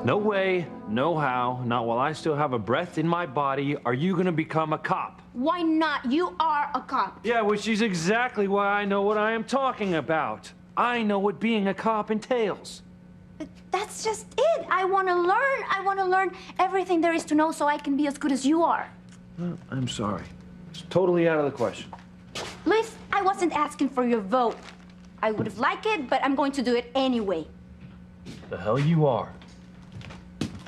No way, no how, not while I still have a breath in my body, are you gonna become a cop. Why not? You are a cop. Yeah, which is exactly why I know what I am talking about. I know what being a cop entails. But that's just it. I want to learn. I want to learn everything there is to know so I can be as good as you are. Well, I'm sorry. It's totally out of the question. Luis, I wasn't asking for your vote. I would have liked it, but I'm going to do it anyway. The hell you are.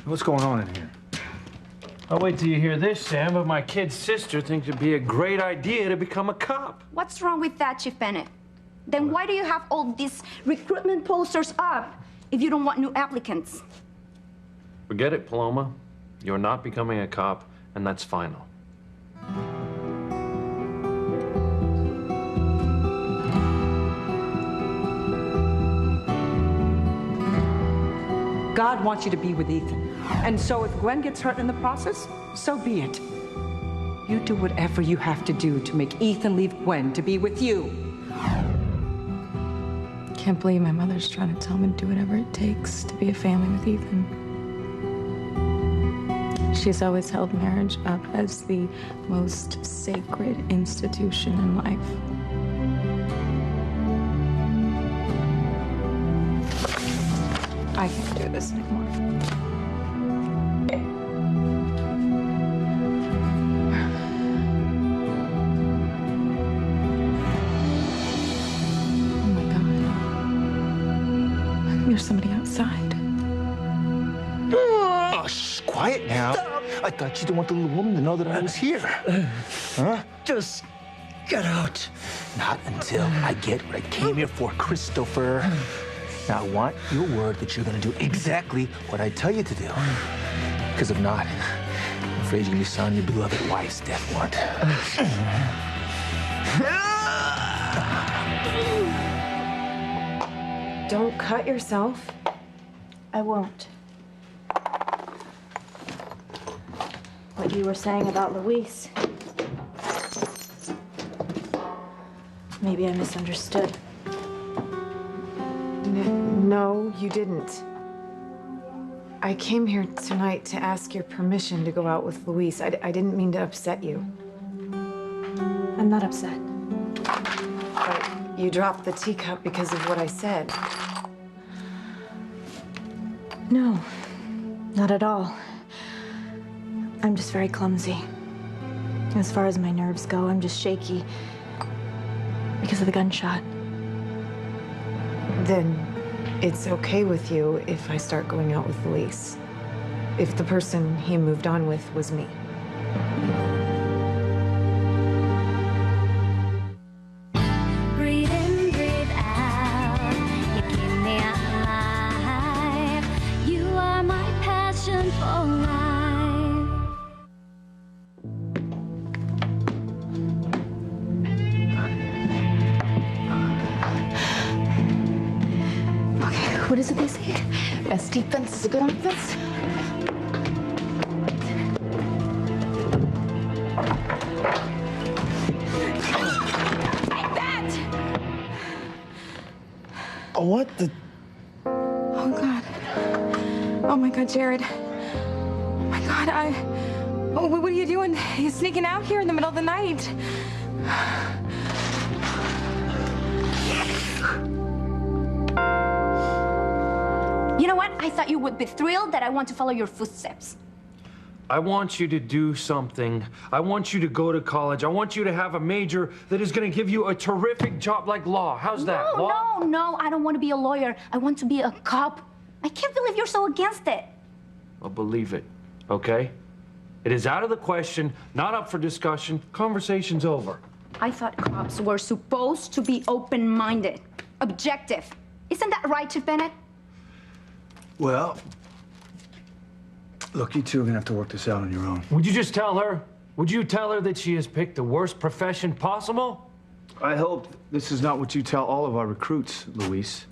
What's going on in here? I'll wait till you hear this, Sam, but my kid's sister thinks it'd be a great idea to become a cop. What's wrong with that, Chief Bennett? Then why do you have all these recruitment posters up if you don't want new applicants? Forget it, Paloma. You're not becoming a cop, and that's final. God wants you to be with Ethan. And so if Gwen gets hurt in the process, so be it. You do whatever you have to do to make Ethan leave Gwen to be with you. Can't believe my mother's trying to tell me to do whatever it takes to be a family with Ethan. She's always held marriage up as the most sacred institution in life. I can't do this anymore. Oh my God. There's somebody outside. Oh, shh, quiet now. Stop. I thought you didn't want the little woman to know that I was here. Huh? Just get out. Not until I get what I came here for, Christopher. Now, I want your word that you're gonna do exactly what I tell you to do. Because if not, I'm afraid you're gonna be signing your beloved wife's death warrant. Don't cut yourself. I won't. What you were saying about Luis. Maybe I misunderstood. No, you didn't. I came here tonight to ask your permission to go out with Luis. I didn't mean to upset you. I'm not upset. But you dropped the teacup because of what I said. No, not at all. I'm just very clumsy. As far as my nerves go, I'm just shaky because of the gunshot. Then it's okay with you if I start going out with Luis. If the person he moved on with was me. Breathe in, breathe out. You keep me alive. You are my passion for life. What is it they say? Best defense is a good offense. Take that! Oh, what the? Oh, God. Oh, my God, Jared. Oh, my God, Oh, what are you doing? You're sneaking out here in the middle of the night. You know what? I thought you would be thrilled that I want to follow your footsteps. I want you to do something. I want you to go to college. I want you to have a major that is going to give you a terrific job like law. How's that? Law? No, I don't want to be a lawyer. I want to be a cop. I can't believe you're so against it. Well, believe it, okay? It is out of the question, not up for discussion. Conversation's over. I thought cops were supposed to be open-minded, objective. Isn't that right, Chief Bennett? Well, look, you two are gonna have to work this out on your own. Would you just tell her? Would you tell her that she has picked the worst profession possible? I hope this is not what you tell all of our recruits, Luis.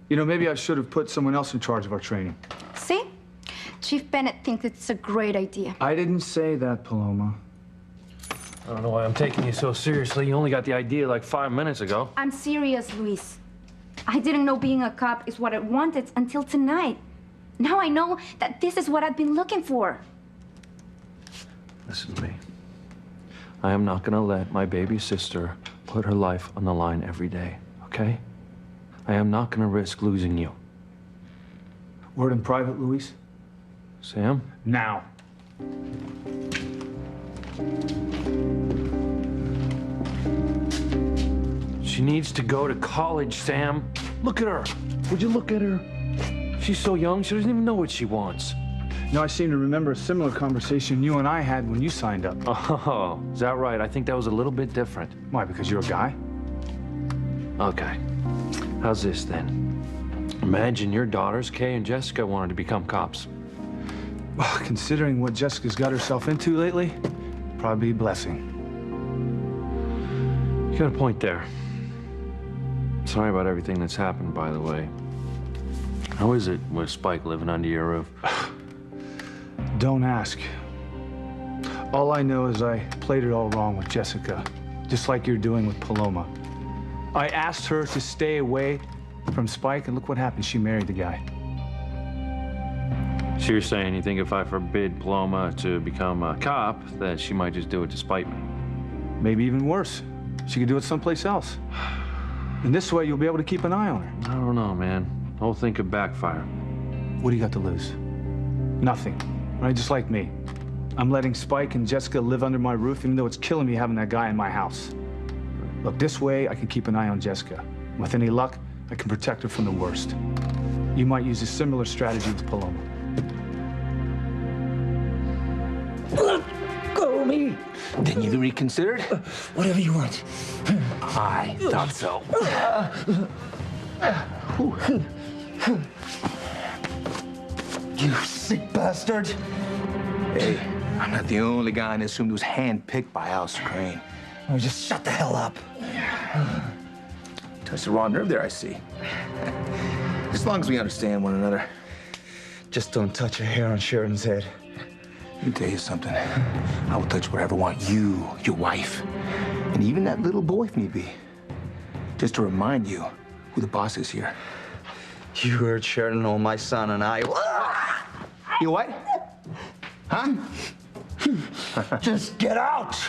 You know, maybe I should have put someone else in charge of our training. See? Chief Bennett thinks it's a great idea. I didn't say that, Paloma. I don't know why I'm taking you so seriously. You only got the idea like 5 minutes ago. I'm serious, Luis. I didn't know being a cop is what I wanted until tonight. Now I know that this is what I've been looking for. Listen to me. I am not gonna let my baby sister put her life on the line every day, okay? I am not gonna risk losing you. Word in private, Luis? Sam? Now. She needs to go to college, Sam. Look at her. Would you look at her? She's so young, she doesn't even know what she wants. No, I seem to remember a similar conversation you and I had when you signed up. Oh, is that right? I think that was a little bit different. Why, because you're a guy? Okay. How's this then? Imagine your daughters, Kay and Jessica, wanted to become cops. Well, considering what Jessica's got herself into lately, probably a blessing. You got a point there. Sorry about everything that's happened, by the way. How is it with Spike living under your roof? Don't ask. All I know is I played it all wrong with Jessica, just like you're doing with Paloma. I asked her to stay away from Spike, and look what happened. She married the guy. So you're saying you think if I forbid Paloma to become a cop, that she might just do it to spite me? Maybe even worse. She could do it someplace else. And this way, you'll be able to keep an eye on her. I don't know, man. The whole thing could backfire. What do you got to lose? Nothing, right? Just like me. I'm letting Spike and Jessica live under my roof, even though it's killing me having that guy in my house. Look, this way, I can keep an eye on Jessica. With any luck, I can protect her from the worst. You might use a similar strategy with Paloma. Let go of me. Then you reconsidered? Whatever you want. I thought so. You sick bastard. Hey, I'm not the only guy in this room who was handpicked by Alistair Crane. Oh, just shut the hell up. Touched the wrong nerve there, I see. As long as we understand one another. Just don't touch a hair on Sheridan's head. Let me tell you something. I will touch whatever I want you, your wife, and even that little boy if need be. Just to remind you who the boss is here. You heard Sheridan on my son and I. You what? Huh? Just get out!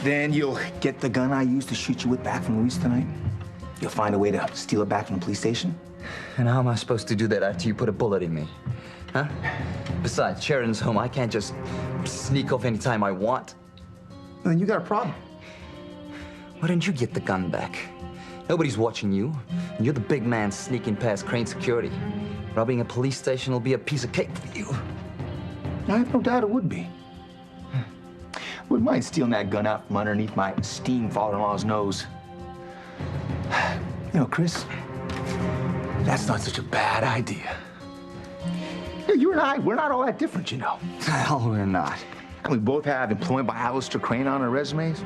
Then you'll get the gun I used to shoot you with back from Luis tonight. You'll find a way to steal it back from the police station. And how am I supposed to do that after you put a bullet in me? Huh? Besides, Sheridan's home. I can't just sneak off anytime I want. Then you got a problem. Why don't you get the gun back? Nobody's watching you. And you're the big man sneaking past Crane security. Robbing a police station will be a piece of cake for you. I have no doubt it would be. Wouldn't mind stealing that gun out from underneath my esteemed father-in-law's nose. You know, Chris, that's not such a bad idea. You and I, we're not all that different, you know. Hell, we're not. And we both have employment by Alistair Crane on our resumes.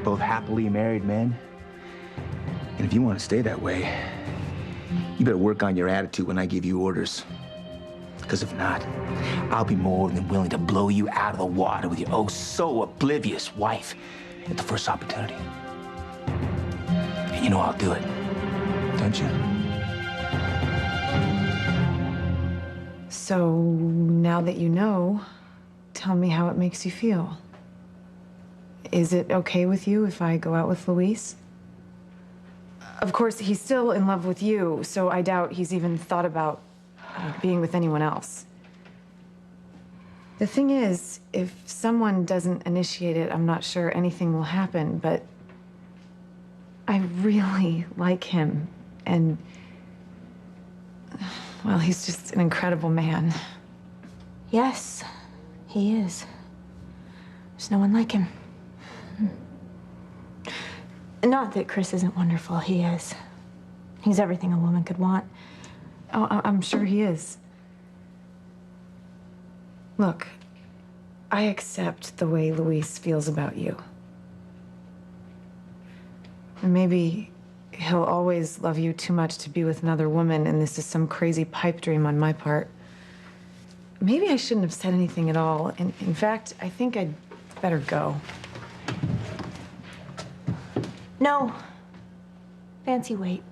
Both happily married men. And if you want to stay that way, you better work on your attitude when I give you orders. Because if not, I'll be more than willing to blow you out of the water with your oh so oblivious wife at the first opportunity. And you know I'll do it, don't you? So now that you know, tell me how it makes you feel. Is it okay with you if I go out with Luis? Of course, he's still in love with you, so I doubt he's even thought about being with anyone else. The thing is, if someone doesn't initiate it, I'm not sure anything will happen, but I really like him, and well, he's just an incredible man. Yes, he is. There's no one like him. Not that Chris isn't wonderful, he is. He's everything a woman could want. Oh, I'm sure he is. Look, I accept the way Luis feels about you. And maybe he'll always love you too much to be with another woman, and this is some crazy pipe dream on my part. Maybe I shouldn't have said anything at all. In fact, I think I'd better go. No. Fancy wait.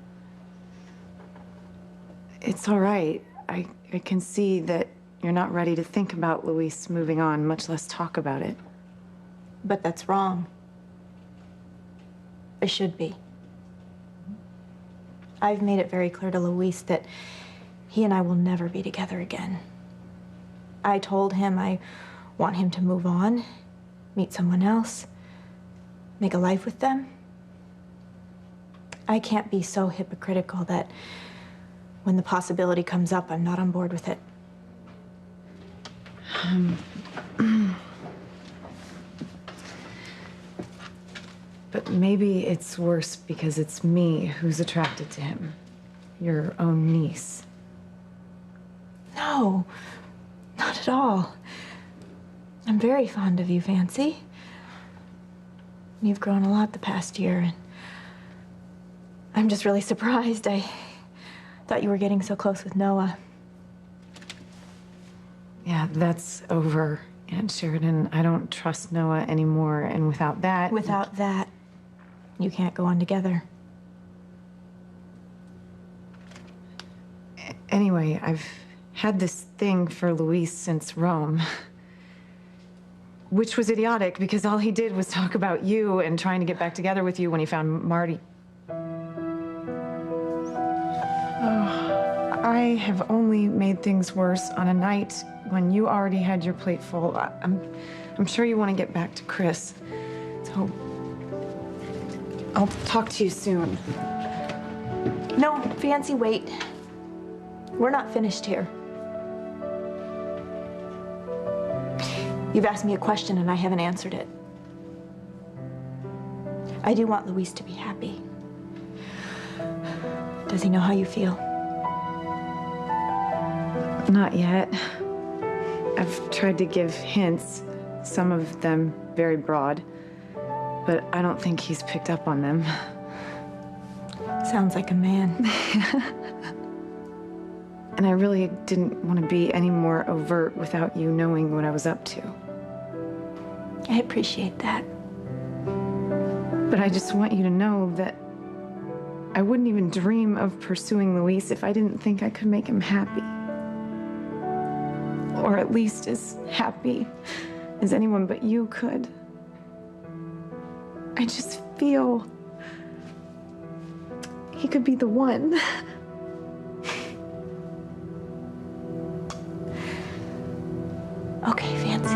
It's all right. I can see that you're not ready to think about Luis moving on, much less talk about it. But that's wrong. I should be. I've made it very clear to Luis that he and I will never be together again. I told him I want him to move on, meet someone else, make a life with them. I can't be so hypocritical that when the possibility comes up, I'm not on board with it. But maybe it's worse because it's me who's attracted to him. Your own niece. No, not at all. I'm very fond of you, Fancy. You've grown a lot the past year, and I'm just really surprised. I thought you were getting so close with Noah. Yeah, that's over, Aunt Sheridan. I don't trust Noah anymore, and without that... Without that, you can't go on together. Anyway, I've had this thing for Luis since Rome. Which was idiotic, because all he did was talk about you and trying to get back together with you when he found Marty. Oh, I have only made things worse on a night when you already had your plate full. I'm sure you want to get back to Chris. So I'll talk to you soon. No, Fancy, wait. We're not finished here. You've asked me a question and I haven't answered it. I do want Luis to be happy. Does he know how you feel? Not yet. I've tried to give hints, some of them very broad, but I don't think he's picked up on them. Sounds like a man. And I really didn't want to be any more overt without you knowing what I was up to. I appreciate that. But I just want you to know that I wouldn't even dream of pursuing Luis if I didn't think I could make him happy. Or at least as happy as anyone but you could. I just feel he could be the one. Okay, Fancy.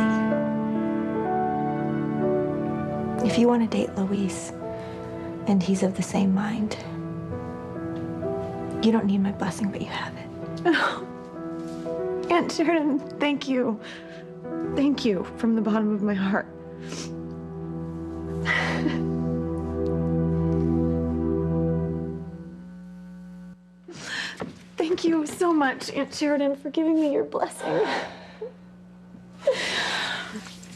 If you want to date Luis, and he's of the same mind, you don't need my blessing, but you have it. Oh. Aunt Sheridan, thank you. Thank you from the bottom of my heart. Thank you so much, Aunt Sheridan, for giving me your blessing.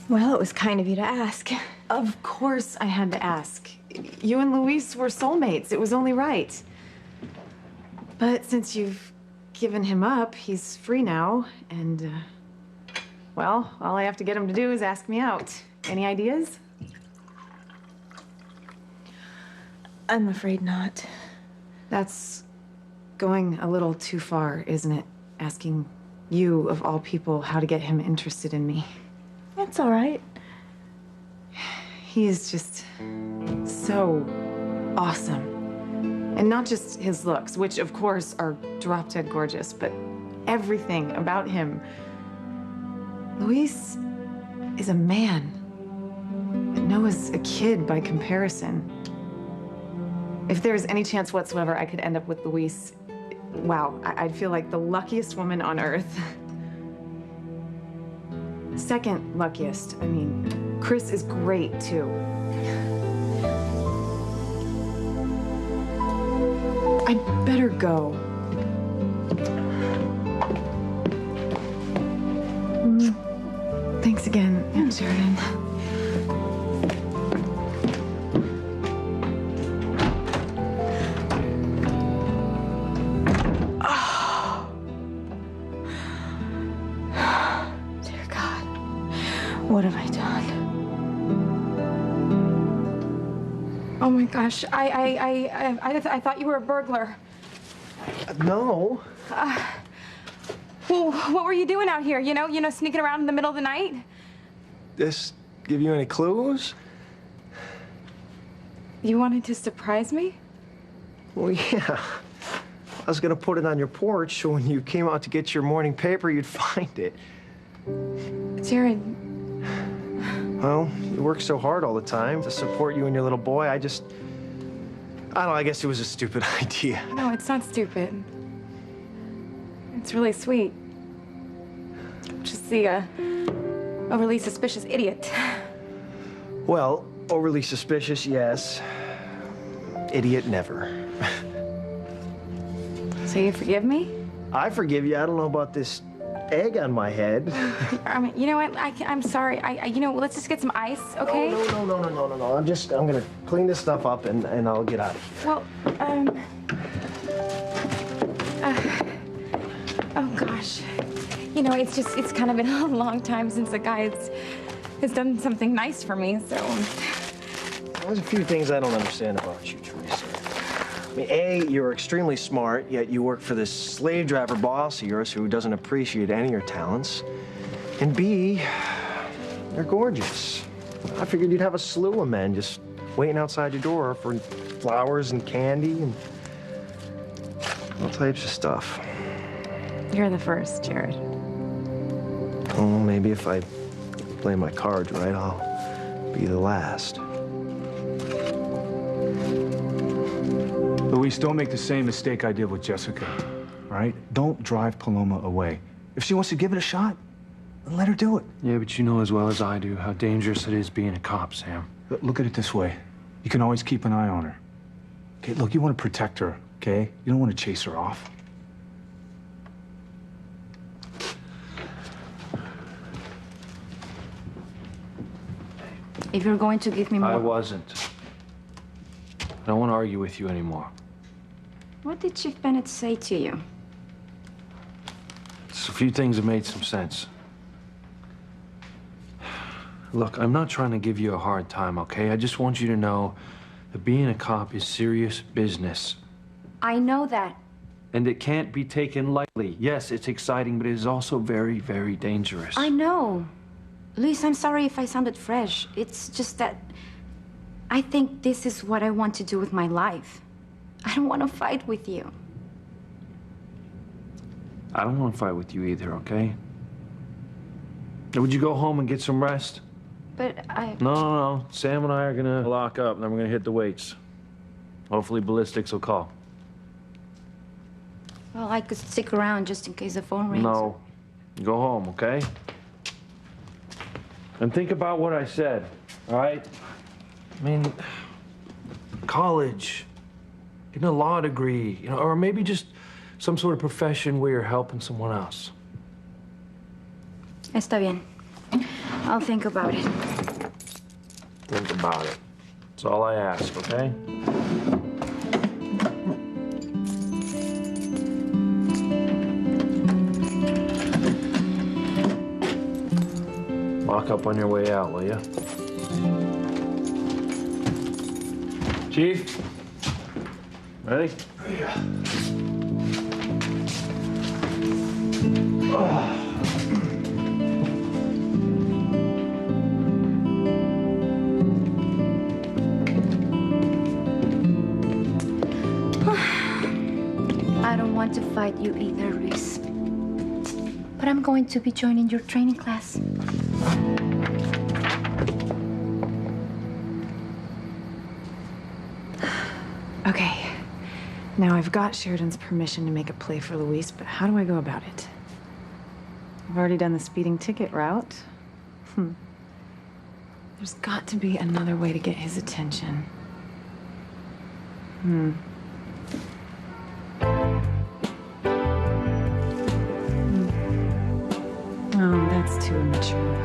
Well, it was kind of you to ask. Of course I had to ask. You and Luis were soulmates. It was only right. But since you've given him up, he's free now, and, well, all I have to get him to do is ask me out. Any ideas? I'm afraid not. That's going a little too far, isn't it? Asking you, of all people, how to get him interested in me. That's all right. He is just so awesome. And not just his looks, which of course are drop-dead gorgeous, but everything about him. Luis is a man. But Noah's a kid by comparison. If there was any chance whatsoever I could end up with Luis, wow, I'd feel like the luckiest woman on earth. Second luckiest. I mean, Chris is great too. I'd better go. Thanks again, Aunt Sheridan. Dear God, what have I done? Oh my gosh, I thought you were a burglar. No. Well, what were you doing out here? You know, sneaking around in the middle of the night? This give you any clues? You wanted to surprise me? Well, yeah. I was gonna put it on your porch so when you came out to get your morning paper, you'd find it. Jared. Well, you work so hard all the time to support you and your little boy. I don't know, I guess it was a stupid idea. No, it's not stupid. It's really sweet. Just the overly suspicious idiot. Well, overly suspicious, yes. Idiot, never. So you forgive me? I forgive you. I don't know about this egg on my head. I mean, you know what? I'm sorry. You know, let's just get some ice, okay? No. I'm gonna clean this stuff up and I'll get out of here. Well, oh gosh. You know, it's kind of been a long time since a guy has done something nice for me, so. There's a few things I don't understand about you, Teresa. I mean, A, you're extremely smart, yet you work for this slave driver boss of yours who doesn't appreciate any of your talents. And B, you're gorgeous. I figured you'd have a slew of men just waiting outside your door for flowers and candy and all types of stuff. You're the first, Jared. Well, maybe if I play my cards right, I'll be the last. Luis, don't make the same mistake I did with Jessica, all right? Don't drive Paloma away. If she wants to give it a shot, then let her do it. Yeah, but you know as well as I do how dangerous it is being a cop, Sam. Look at it this way. You can always keep an eye on her. Okay, look, you want to protect her, okay? You don't want to chase her off. If you're going to give me more... I wasn't. I don't want to argue with you anymore. What did Chief Bennett say to you? Just a few things that made some sense. Look, I'm not trying to give you a hard time, okay? I just want you to know that being a cop is serious business. I know that. And it can't be taken lightly. Yes, it's exciting, but it is also very, very dangerous. I know. Luis, I'm sorry if I sounded fresh. It's just that I think this is what I want to do with my life. I don't want to fight with you. I don't want to fight with you either, okay? Now, would you go home and get some rest? But I... No. Sam and I are gonna lock up, and then we're gonna hit the weights. Hopefully ballistics will call. Well, I could stick around just in case the phone rings. No. Go home, okay? And think about what I said, all right? I mean, college, getting a law degree, you know, or maybe just some sort of profession where you're helping someone else. Está bien. I'll think about it. Think about it. That's all I ask, okay? Lock up on your way out, will you? Chief? Ready? Yeah. I don't want to fight you either, Reese. But I'm going to be joining your training class. Okay. Now I've got Sheridan's permission to make a play for Luis, but how do I go about it? I've already done the speeding ticket route. There's got to be another way to get his attention. Oh, that's too immature.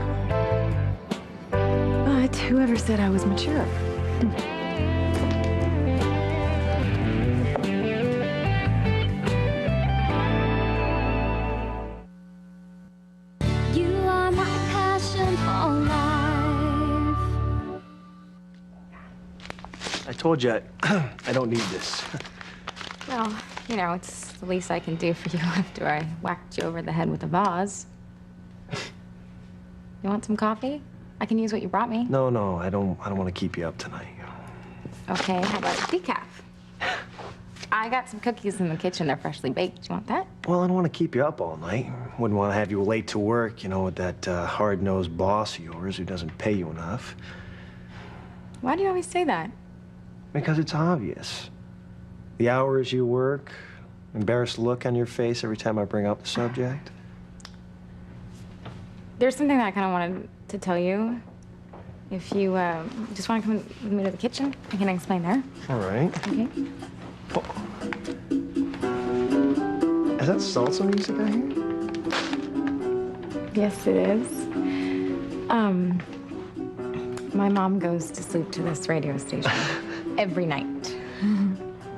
But whoever said I was mature? You are my passion for life. I told you, I don't need this. Well, You know, it's the least I can do for you after I whacked you over the head with a vase. You want some coffee? I can use what you brought me. No, I don't want to keep you up tonight. Okay, how about decaf? I got some cookies in the kitchen. They're freshly baked. You want that? Well, I don't want to keep you up all night. Wouldn't want to have you late to work, you know, with that hard-nosed boss of yours who doesn't pay you enough. Why do you always say that? Because it's obvious. The hours you work, embarrassed look on your face every time I bring up the subject. There's something that I kind of wanted to tell you. If you just want to come with me to the kitchen, I can explain there. All right. Okay. Is that salsa music I hear? Yes, it is. My mom goes to sleep to this radio station every night.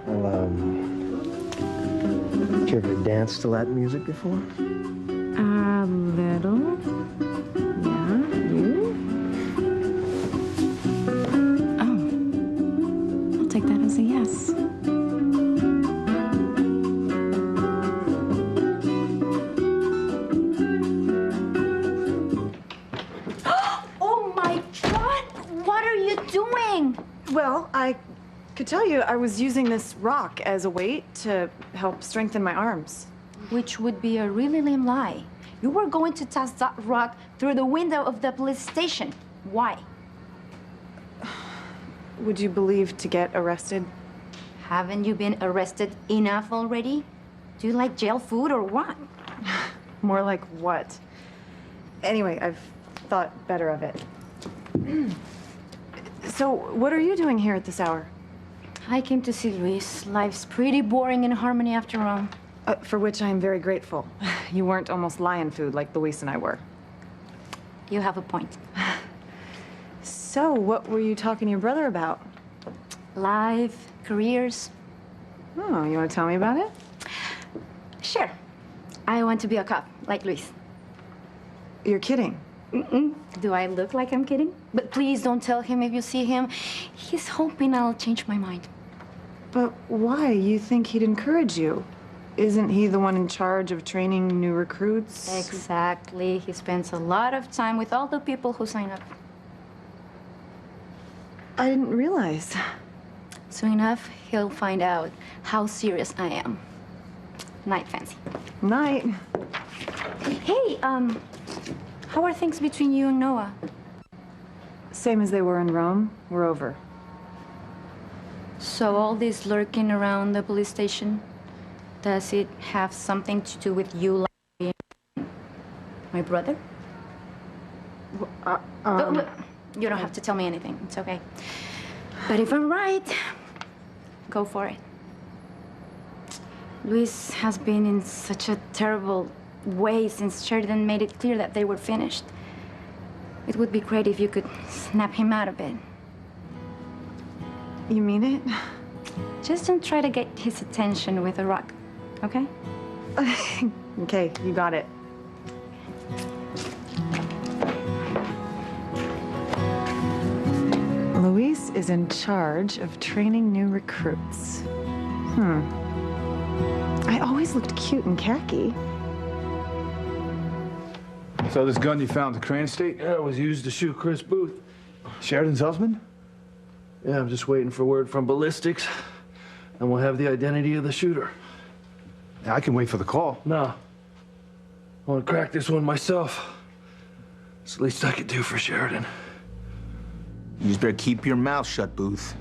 Well, did you ever dance to that music before? A little. Yeah, you? Oh. I'll take that as a yes. Oh my God! What are you doing? Well, I could tell you I was using this rock as a weight to help strengthen my arms. Which would be a really lame lie. You were going to toss that rock through the window of the police station. Why? Would you believe to get arrested? Haven't you been arrested enough already? Do you like jail food or what? More like what? Anyway, I've thought better of it. So, what are you doing here at this hour? I came to see Luis. Life's pretty boring in Harmony after all. For which I am very grateful. You weren't almost lion food like Luis and I were. You have a point. So, what were you talking to your brother about? Life, careers. Oh, you want to tell me about it? Sure. I want to be a cop, like Luis. You're kidding. Do I look like I'm kidding? But please don't tell him if you see him. He's hoping I'll change my mind. But why? You think he'd encourage you? Isn't he the one in charge of training new recruits? Exactly. He spends a lot of time with all the people who sign up. I didn't realize. Soon enough, he'll find out how serious I am. Night, Fancy. Night. Hey, how are things between you and Noah? Same as they were in Rome. We're over. So all this lurking around the police station, does it have something to do with you being my brother? Look, you don't have to tell me anything. It's okay. But if I'm right, go for it. Luis has been in such a terrible way since Sheridan made it clear that they were finished. It would be great if you could snap him out of it. You mean it? Just don't try to get his attention with a rock, okay? Okay, you got it. Luis is in charge of training new recruits. I always looked cute in khaki. So this gun you found at the Crane Estate? Yeah, it was used to shoot Chris Booth. Sheridan's husband? Yeah, I'm just waiting for word from ballistics, and we'll have the identity of the shooter. Yeah, I can wait for the call. No. I want to crack this one myself. It's the least I could do for Sheridan. You just better keep your mouth shut, Booth.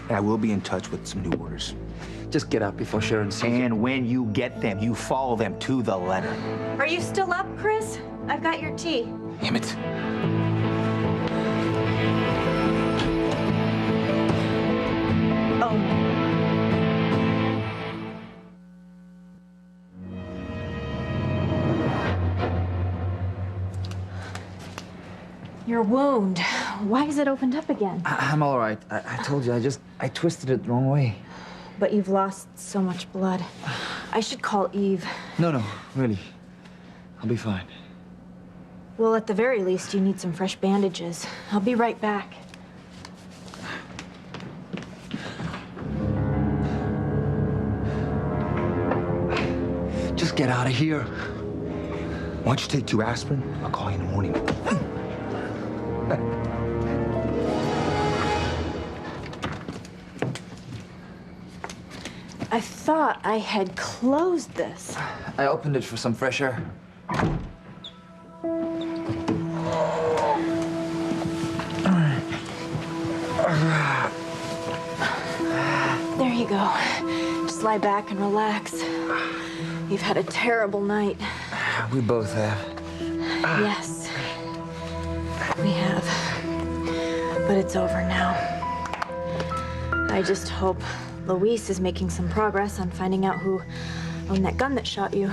And I will be in touch with some new orders. Just get out before Sharon sees you. And when you get them, you follow them to the letter. Are you still up, Chris? I've got your tea. Damn it. Oh. Your wound. Why is it opened up again? I'm all right. I told you, I twisted it the wrong way. But you've lost so much blood. I should call Eve. No, really. I'll be fine. Well, at the very least, you need some fresh bandages. I'll be right back. get out of here. Why don't you take 2 aspirin? I'll call you in the morning. I thought I had closed this. I opened it for some fresh air. There you go. Just lie back and relax. You've had a terrible night. We both have. Yes, we have. But it's over now. I just hope Luis is making some progress on finding out who owned that gun that shot you.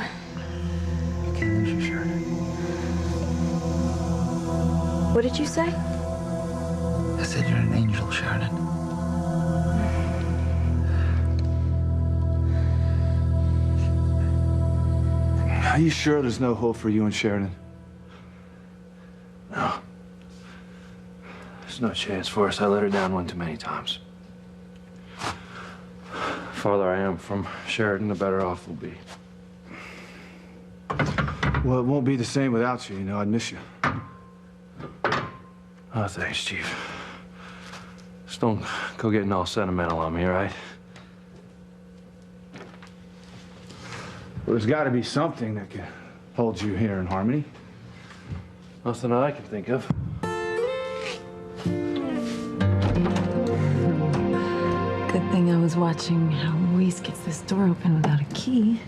You can't lose your shirt. What did you say? I said you're an angel, Sheridan. Are you sure there's no hope for you and Sheridan? No. There's no chance for us. I let her down one too many times. The farther I am from Sheridan, the better off we'll be. Well, it won't be the same without you, you know. I'd miss you. Oh, thanks, Chief. Just don't go getting all sentimental on me, right? Well, there's got to be something that can hold you here in Harmony. Nothing I can think of. Good thing I was watching how Luis gets this door open without a key.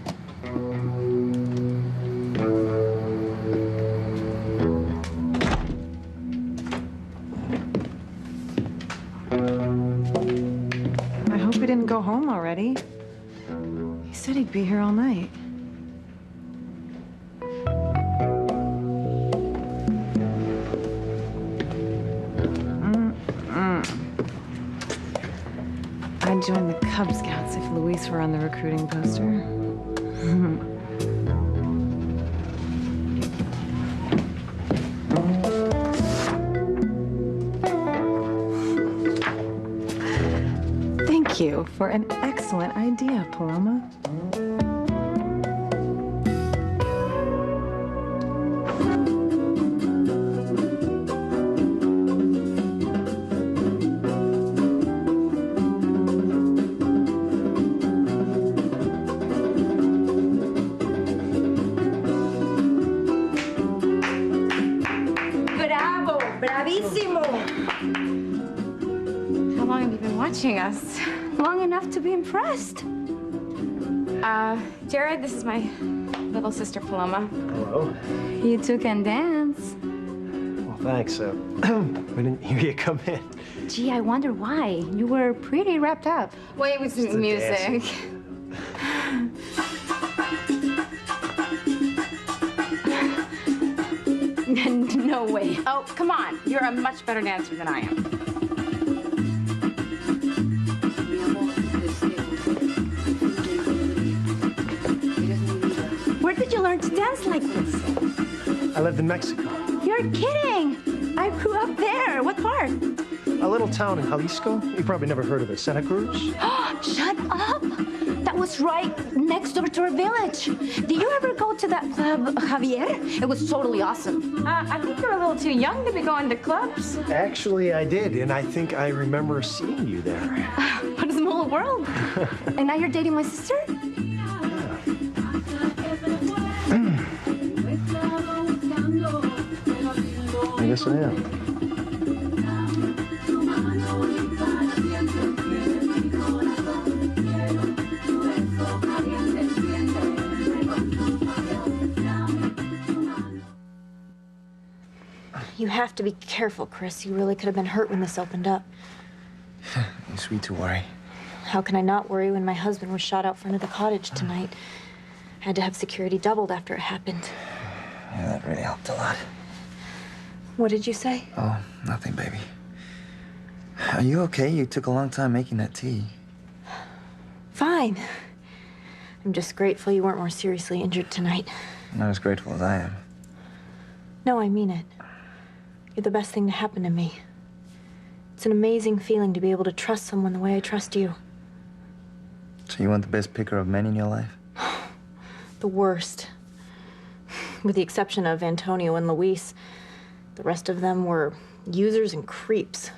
I hope he didn't go home already. He said he'd be here all night. I'd join the Cub Scouts if Luis were on the recruiting poster. Thank you for an excellent idea, Paloma. Bravo! Bravissimo! How long have you been watching us? Long enough to be impressed. Jared, this is my little sister Paloma. Hello. You two can dance. Well, thanks. We didn't hear you come in. Gee, I wonder why. You were pretty wrapped up. Well, it was the music. No way. Oh, come on. You're a much better dancer than I am. Where did you learn to dance like this? I lived in Mexico. You're kidding. I grew up there. What part? A little town in Jalisco. You probably never heard of it. Santa Cruz? Shut up. That was right next door to our village. Did you ever go to that club, Javier? It was totally awesome. I think you're a little too young to be going to clubs. Actually, I did, and I think I remember seeing you there. What a small world. And now you're dating my sister? I guess I am. You have to be careful, Chris. You really could have been hurt when this opened up. You're sweet to worry. How can I not worry when my husband was shot out front of the cottage tonight? Had to have security doubled after it happened. Yeah, that really helped a lot. What did you say? Oh, nothing, baby. Are you okay? You took a long time making that tea. Fine. I'm just grateful you weren't more seriously injured tonight. Not as grateful as I am. No, I mean it. You're the best thing to happen to me. It's an amazing feeling to be able to trust someone the way I trust you. So you want the best picker of men in your life? the worst. With the exception of Antonio and Luis, the rest of them were users and creeps.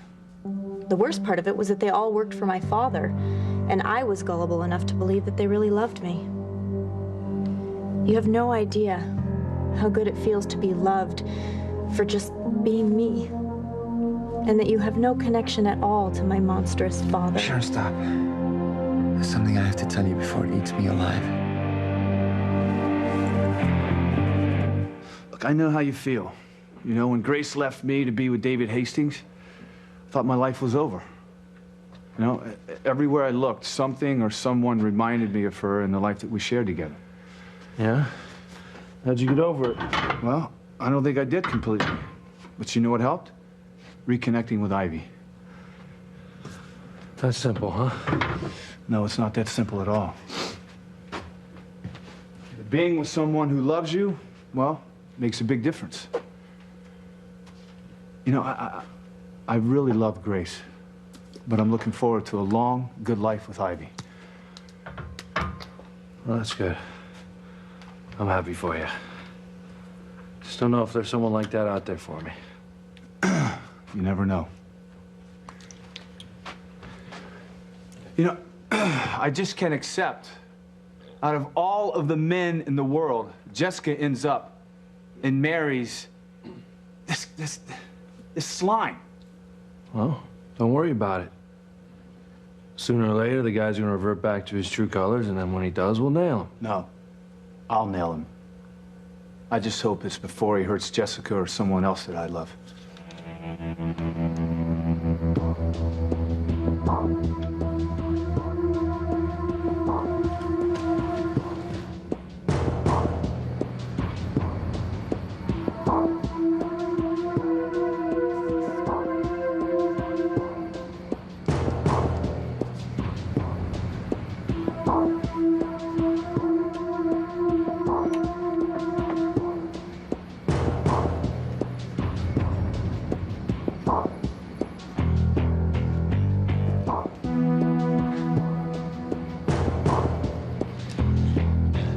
The worst part of it was that they all worked for my father, and I was gullible enough to believe that they really loved me. You have no idea how good it feels to be loved for just being me, and that you have no connection at all to my monstrous father. Sharon, stop. There's something I have to tell you before it eats me alive. Look, I know how you feel. You know, when Grace left me to be with David Hastings, I thought my life was over. You know, everywhere I looked, something or someone reminded me of her and the life that we shared together. Yeah? How'd you get over it? Well, I don't think I did completely. But you know what helped? Reconnecting with Ivy. That's simple, huh? No, it's not that simple at all. Being with someone who loves you, well, makes a big difference. You know, I really love Grace, but I'm looking forward to a long, good life with Ivy. Well, that's good. I'm happy for you. Just don't know if there's someone like that out there for me. You never know. You know, I just can't accept, out of all of the men in the world, Jessica ends up and marries this slime. Well, don't worry about it. Sooner or later, the guy's gonna revert back to his true colors, and then when he does, we'll nail him. No, I'll nail him. I just hope it's before he hurts Jessica or someone else that I love.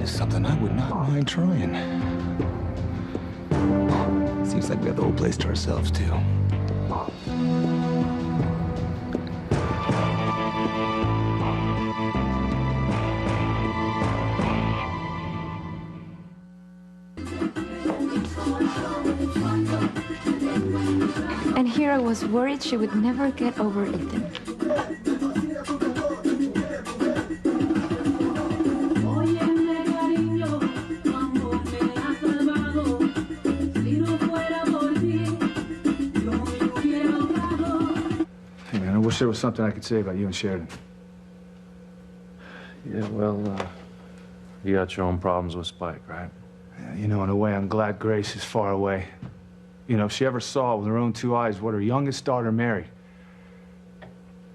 Something I would not mind trying. Seems like we have the whole place to ourselves, too. And here I was worried she would never get over Ethan. I wish there was something I could say about you and Sheridan. Yeah, well, you got your own problems with Spike, right? Yeah, you know, in a way, I'm glad Grace is far away. You know, if she ever saw with her own two eyes what her youngest daughter married,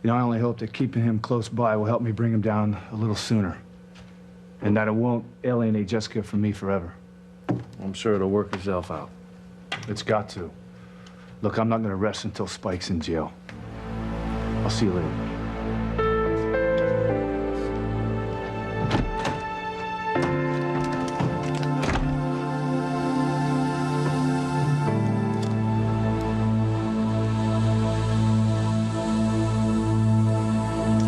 you know, I only hope that keeping him close by will help me bring him down a little sooner. And that it won't alienate Jessica from me forever. I'm sure it'll work itself out. It's got to. Look, I'm not gonna rest until Spike's in jail. I'll see you later.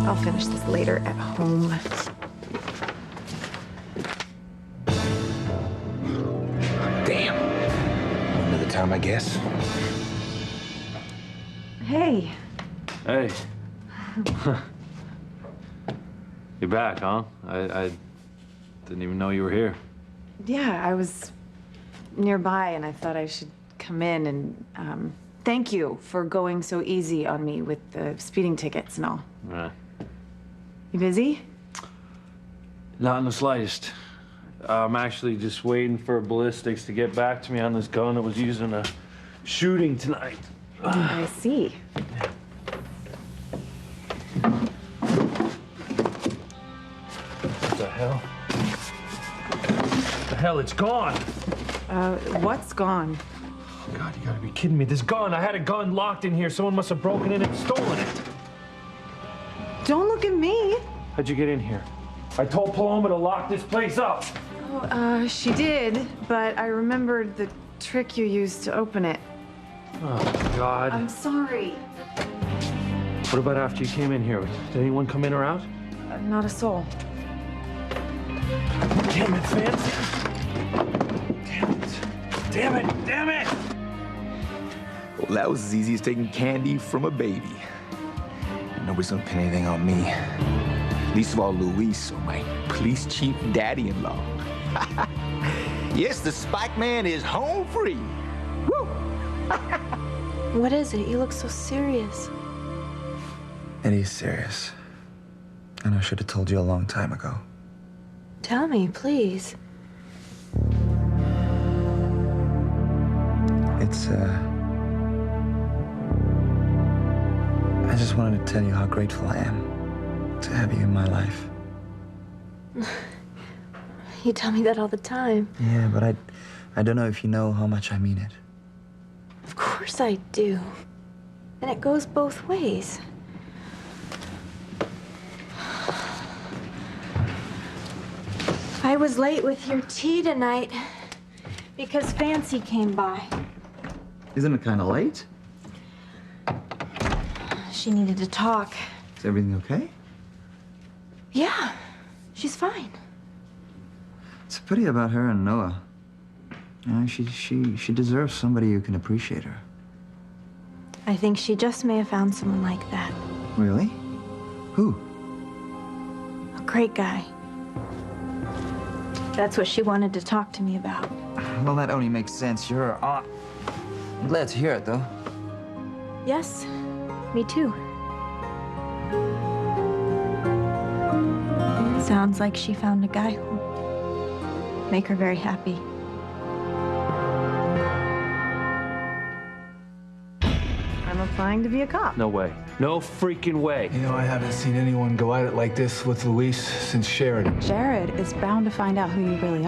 I'll finish this later at home. Damn. Another time, I guess. Hey. Hey. You're back, huh? I didn't even know you were here. Yeah, I was nearby and I thought I should come in and thank you for going so easy on me with the speeding tickets and all. Right. You busy? Not in the slightest. I'm actually just waiting for ballistics to get back to me on this gun that was used in a shooting tonight. I see. What the hell? The hell, it's gone! What's gone? God, you gotta be kidding me. This gun, I had a gun locked in here. Someone must have broken in and stolen it. Don't look at me. How'd you get in here? I told Paloma to lock this place up. Oh, she did, but I remembered the trick you used to open it. Oh, God. I'm sorry. What about after you came in here? Did anyone come in or out? Not a soul. Damn it, Fancy. Damn it. Damn it. Damn it. Well, that was as easy as taking candy from a baby. Nobody's gonna pin anything on me. Least of all Luis, or my police chief daddy-in-law. Yes, the Spike Man is home free. Woo! What is it? You look so serious. Eddie's serious. And I should have told you a long time ago. Tell me, please. It's, I just wanted to tell you how grateful I am to have you in my life. You tell me that all the time. Yeah, but I don't know if you know how much I mean it. Of course I do. And it goes both ways. I was late with your tea tonight because Fancy came by. Isn't it kind of late? She needed to talk. Is everything okay? Yeah, she's fine. It's a pity about her and Noah. You know, she deserves somebody who can appreciate her. I think she just may have found someone like that. Really? Who? A great guy. That's what she wanted to talk to me about. Well, that only makes sense. You're her aunt. I'm glad to hear it, though. Yes, me too. Sounds like she found a guy who'll make her very happy. I'm applying to be a cop. No way. No freaking way. You know, I haven't seen anyone go at it like this with Luis since Sheridan. Jared is bound to find out who you really are.